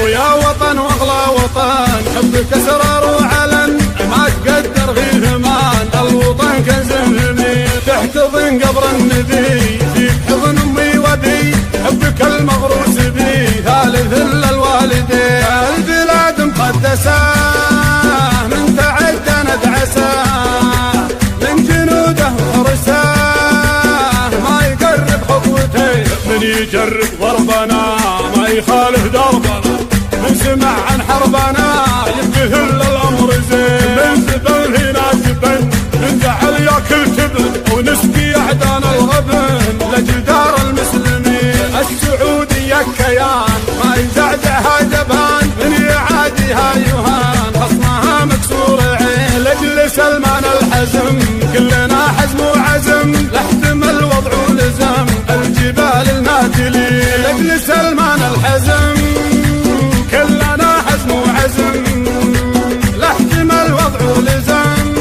ويا وطن واغلى وطن حبك اسرار وعلن ما تقدر في ثمان الوطن كنز ثمين تحتضن قبر النبي فيك حضن امي وابي حبك المغروس بي ثالث للوالدين البلاد مقدسه من تعد ندعسه من جنوده وحرسه ما يقرب خطوته من يجرب ضربنا ما يخالف دربنا من سمع عن حربنا يمتثل الامر زين من زبل هنا زبن من جعل ياكل تبن ونسقي اعدان الغبن لجدار المسلمين السعوديه كيان ما يزعزعها جبان من يعاديها يهان خصمها مكسور عين لاجل سلمان الحزم كلنا حزم وعزم لاحتم الوضع ولزم الجبال الناتلين لاجل سلمان الحزم كلنا حزم وعزم لاحتم الوضع ولزم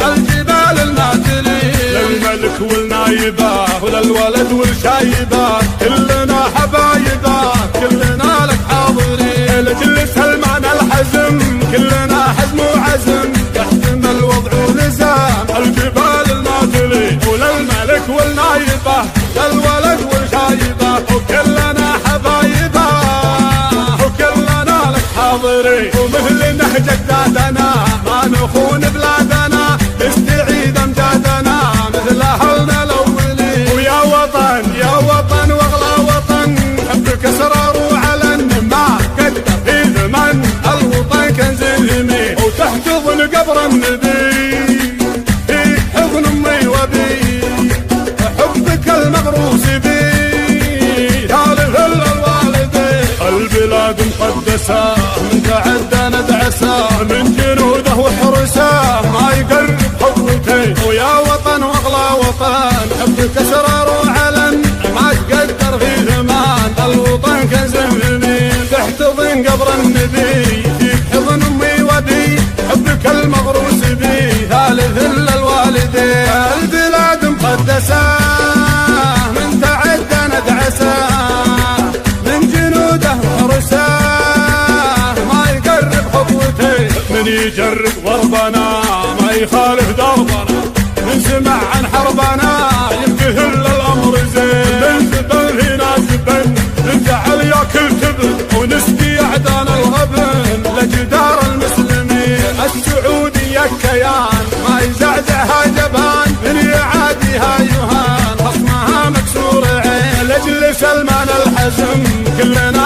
الجبال الناتلين للملك والنايبه وللولد والشايبه كلنا حبايبه كلنا لك حاضرين لاجل سلمان الحزم كلنا حزم وعزم يحتم الوضع ولزم الجبال الناتلين وللملك والنايبه للولد والشايبه وكلنا حبايبه وكلنا لك حاضرين ومثل نهج اجدادنا ما نخون بلادنا نستعيد امجادنا مثل اهلنا الاولين ويا وطن واغلى وطن حبك اسرار وعلن ما قدر في ثمن الوطن كنز ثمين وتحتضن قبر النبي في حضن امي وابي حبك المغروس بي ثالث الوالدين البلاد مقدسه من تعدى ندعسه من جنوده وحرسه ما يقرب خطوته ويا وطن واغلى وطن حبك اسرار وعلن ما تقدر في ثمان الوطن كنز ثمين تحتضن قبر النبي فيك حضن امي وابي حبك المغروس بي ثالث للوالدين البلاد مقدسه من تعدى ندعسه من جنوده وحرسه ما يقرب خطوته من يجرب ضربنا ما يخالف دربنا من سمع عن حربنا يمتثل الامر زين من زبل هنا زبن من جعل ياكل تبن ونسقي اعدان الغبن لجدار المسلمين السعوديه كيان ما يزعزعها جبان من يعاديها يهان خصمها مكسور عين لاجل سلمان الحزم كلنا